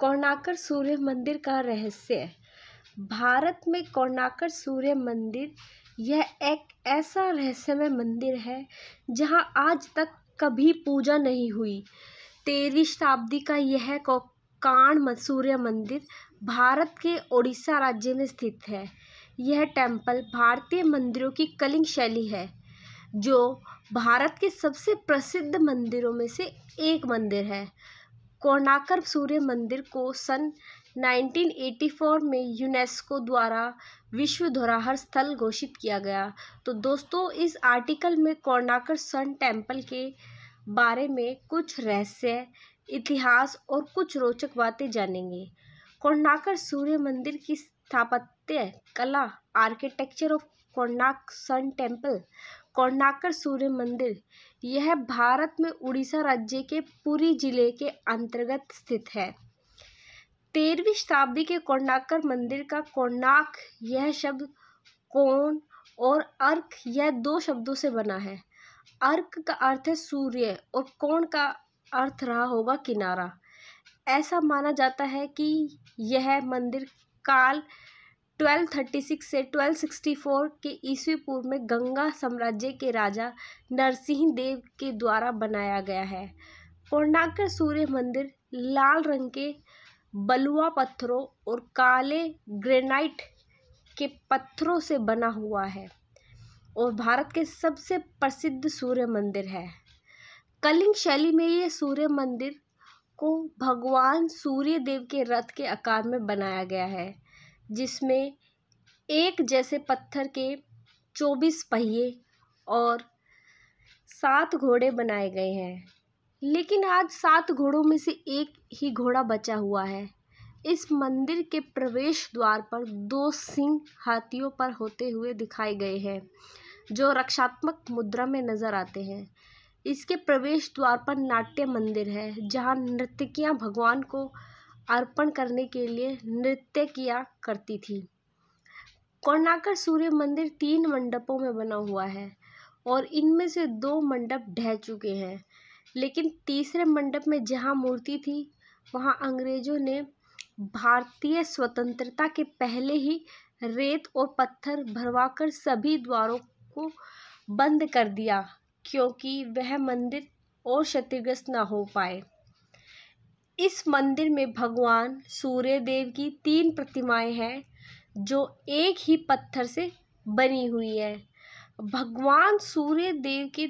कोणार्क सूर्य मंदिर का रहस्य। भारत में कोणार्क सूर्य मंदिर यह एक ऐसा रहस्यमय मंदिर है जहां आज तक कभी पूजा नहीं हुई। 13वीं शताब्दी का यह कोणार्क सूर्य मंदिर भारत के ओडिशा राज्य में स्थित है। यह टेम्पल भारतीय मंदिरों की कलिंग शैली है, जो भारत के सबसे प्रसिद्ध मंदिरों में से एक मंदिर है। कोणार्क सूर्य मंदिर को सन 1984 में यूनेस्को द्वारा विश्व धरोहर स्थल घोषित किया गया। तो दोस्तों, इस आर्टिकल में कोणार्क सन टेम्पल के बारे में कुछ रहस्य, इतिहास और कुछ रोचक बातें जानेंगे। कोणार्क सूर्य मंदिर की स्थापत्य कला, architecture of Konark Sun Temple. Konark सूर्य मंदिर यह भारत में उड़ीसा राज्य के पुरी जिले के अंतर्गत स्थित है। 13वीं शताब्दी के कोणार्क मंदिर का कोणार्क यह शब्द कोण और अर्क यह दो शब्दों से बना है। अर्क का अर्थ है सूर्य और कोण का अर्थ रहा होगा किनारा। ऐसा माना जाता है कि यह मंदिर काल 1236 से 1264 के ईस्वी पूर्व में गंगा साम्राज्य के राजा नरसिंह देव के द्वारा बनाया गया है। कोणार्क सूर्य मंदिर लाल रंग के बलुआ पत्थरों और काले ग्रेनाइट के पत्थरों से बना हुआ है और भारत के सबसे प्रसिद्ध सूर्य मंदिर है। कलिंग शैली में ये सूर्य मंदिर को भगवान सूर्य देव के रथ के आकार में बनाया गया है, जिसमें एक जैसे पत्थर के 24 पहिए और 7 घोड़े बनाए गए हैं। लेकिन आज 7 घोड़ों में से एक ही घोड़ा बचा हुआ है। इस मंदिर के प्रवेश द्वार पर 2 सिंह हाथियों पर होते हुए दिखाए गए हैं, जो रक्षात्मक मुद्रा में नजर आते हैं। इसके प्रवेश द्वार पर नाट्य मंदिर है, जहां नर्तकियां भगवान को अर्पण करने के लिए नृत्य किया करती थी। कोणार्क सूर्य मंदिर 3 मंडपों में बना हुआ है और इनमें से 2 मंडप ढह चुके हैं। लेकिन तीसरे मंडप में जहां मूर्ति थी, वहां अंग्रेजों ने भारतीय स्वतंत्रता के पहले ही रेत और पत्थर भरवाकर सभी द्वारों को बंद कर दिया, क्योंकि वह मंदिर और क्षतिग्रस्त न हो पाए। इस मंदिर में भगवान सूर्य देव की 3 प्रतिमाएं हैं, जो एक ही पत्थर से बनी हुई है। भगवान सूर्य देव की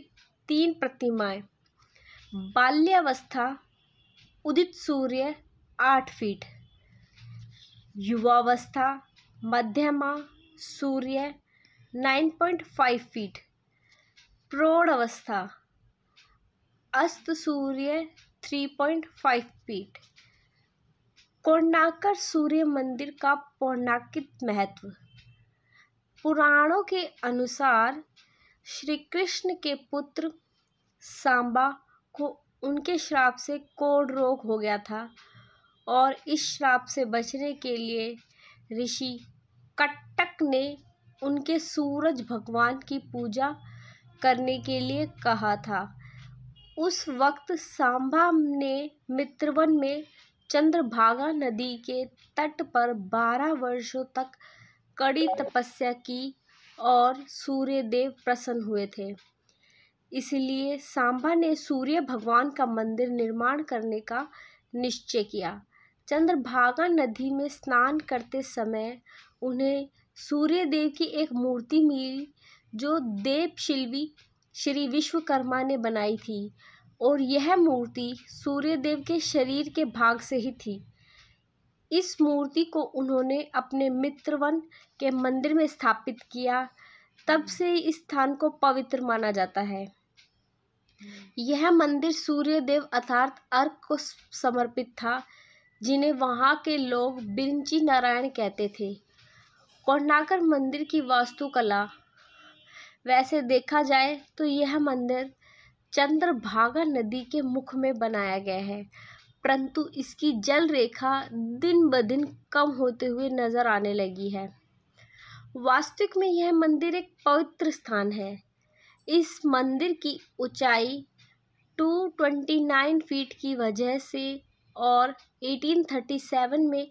3 प्रतिमाएं। बाल्यावस्था उदित सूर्य 8 फीट, युवावस्था मध्यमा सूर्य 9.5 फीट, प्रौढ़ अवस्था अस्त सूर्य 3.5 फीट। कोणार्क सूर्य मंदिर का पौराणिक महत्व। पुराणों के अनुसार श्री कृष्ण के पुत्र सांबा को उनके श्राप से कोढ़ रोग हो गया था और इस श्राप से बचने के लिए ऋषि कट्टक ने उनके सूरज भगवान की पूजा करने के लिए कहा था। उस वक्त सांबा ने मित्रवन में चंद्रभागा नदी के तट पर 12 वर्षों तक कड़ी तपस्या की और सूर्यदेव प्रसन्न हुए थे। इसलिए सांबा ने सूर्य भगवान का मंदिर निर्माण करने का निश्चय किया। चंद्रभागा नदी में स्नान करते समय उन्हें सूर्यदेव की एक मूर्ति मिली, जो देवशिल्पी श्री विश्वकर्मा ने बनाई थी और यह मूर्ति सूर्यदेव के शरीर के भाग से ही थी। इस मूर्ति को उन्होंने अपने मित्रवन के मंदिर में स्थापित किया। तब से इस स्थान को पवित्र माना जाता है। यह मंदिर सूर्यदेव अर्थात अर्क को समर्पित था, जिन्हें वहां के लोग बिरंची नारायण कहते थे। कोणार्क मंदिर की वास्तुकला। वैसे देखा जाए तो यह मंदिर चंद्रभागा नदी के मुख में बनाया गया है, परंतु इसकी जल रेखा दिन ब दिन कम होते हुए नजर आने लगी है। वास्तविक में यह मंदिर एक पवित्र स्थान है। इस मंदिर की ऊंचाई 229 फीट की वजह से और 1837 में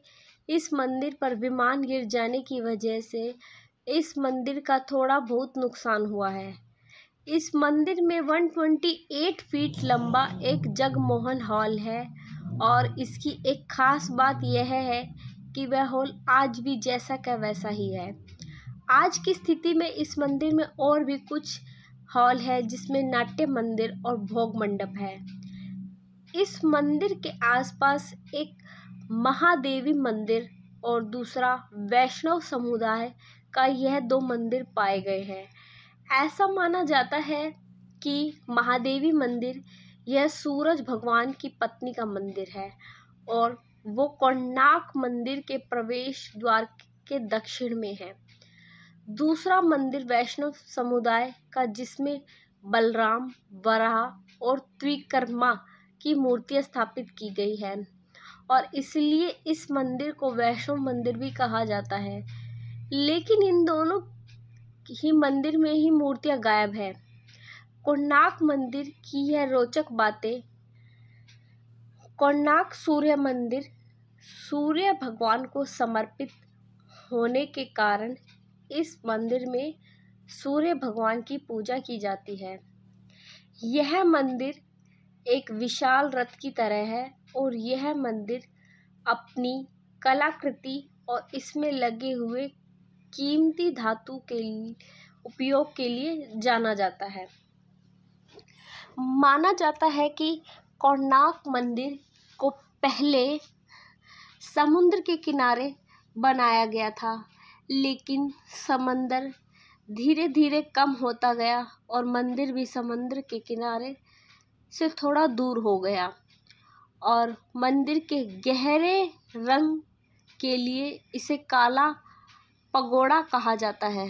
इस मंदिर पर विमान गिर जाने की वजह से इस मंदिर का थोड़ा बहुत नुकसान हुआ है। इस मंदिर में 128 फीट लंबा एक जगमोहन हॉल है और इसकी एक खास बात यह है कि वह हॉल आज भी जैसा का वैसा ही है। आज की स्थिति में इस मंदिर में और भी कुछ हॉल है जिसमें नाट्य मंदिर और भोग मंडप है। इस मंदिर के आसपास एक महादेवी मंदिर और दूसरा वैष्णव समुदाय का यह 2 मंदिर पाए गए हैं। ऐसा माना जाता है कि महादेवी मंदिर यह सूरज भगवान की पत्नी का मंदिर है और वो कोणार्क मंदिर के प्रवेश द्वार के दक्षिण में है। दूसरा मंदिर वैष्णव समुदाय का जिसमें बलराम, वराह और त्रिविक्रमा की मूर्तियां स्थापित की गई है और इसलिए इस मंदिर को वैष्णव मंदिर भी कहा जाता है। लेकिन इन दोनों ही मंदिर में ही मूर्तियां गायब है। कोणार्क मंदिर की यह रोचक बातें। कोणार्क सूर्य मंदिर सूर्य भगवान को समर्पित होने के कारण इस मंदिर में सूर्य भगवान की पूजा की जाती है। यह मंदिर एक विशाल रथ की तरह है और यह मंदिर अपनी कलाकृति और इसमें लगे हुए कीमती धातु के उपयोग के लिए जाना जाता है। माना जाता है कि कोणार्क मंदिर को पहले समुद्र के किनारे बनाया गया था, लेकिन समंदर धीरे धीरे कम होता गया और मंदिर भी समुद्र के किनारे से थोड़ा दूर हो गया और मंदिर के गहरे रंग के लिए इसे काला पगोड़ा कहा जाता है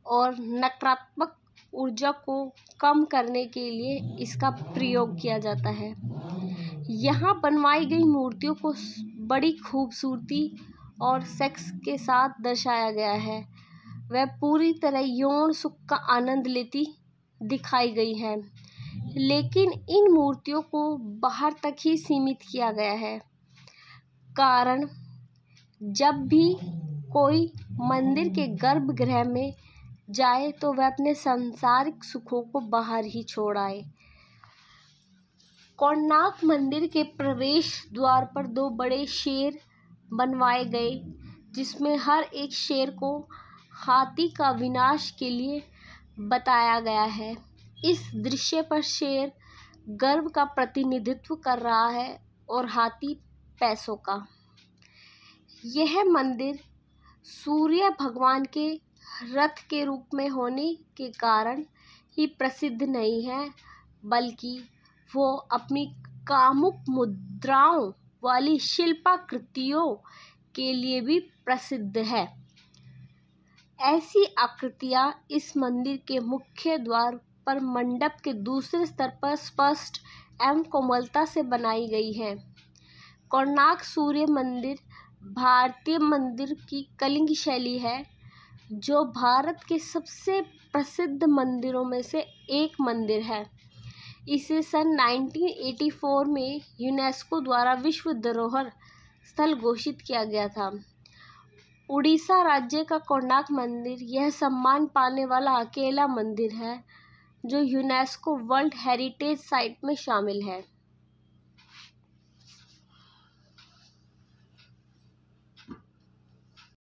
और नकारात्मक ऊर्जा को कम करने के लिए इसका प्रयोग किया जाता है। यहाँ बनवाई गई मूर्तियों को बड़ी खूबसूरती और सेक्स के साथ दर्शाया गया है। वह पूरी तरह यौन सुख का आनंद लेती दिखाई गई है, लेकिन इन मूर्तियों को बाहर तक ही सीमित किया गया है। कारण जब भी कोई मंदिर के गर्भगृह में जाए तो वह अपने सांसारिक सुखों को बाहर ही छोड़ आए। कोणार्क मंदिर के प्रवेश द्वार पर 2 बड़े शेर बनवाए गए, जिसमें हर एक शेर को हाथी का विनाश के लिए बताया गया है। इस दृश्य पर शेर गर्व का प्रतिनिधित्व कर रहा है और हाथी पैसों का। यह मंदिर सूर्य भगवान के रथ के रूप में होने के कारण ही प्रसिद्ध नहीं है, बल्कि वो अपनी कामुक मुद्राओं वाली शिल्पाकृतियों के लिए भी प्रसिद्ध है। ऐसी आकृतियां इस मंदिर के मुख्य द्वार पर मंडप के दूसरे स्तर पर स्पष्ट एवं कोमलता से बनाई गई है। कोणार्क सूर्य मंदिर भारतीय मंदिर की कलिंग शैली है, जो भारत के सबसे प्रसिद्ध मंदिरों में से एक मंदिर है। इसे सन 1984 में यूनेस्को द्वारा विश्व धरोहर स्थल घोषित किया गया था। उड़ीसा राज्य का कोणार्क मंदिर यह सम्मान पाने वाला अकेला मंदिर है जो यूनेस्को वर्ल्ड हेरिटेज साइट में शामिल है।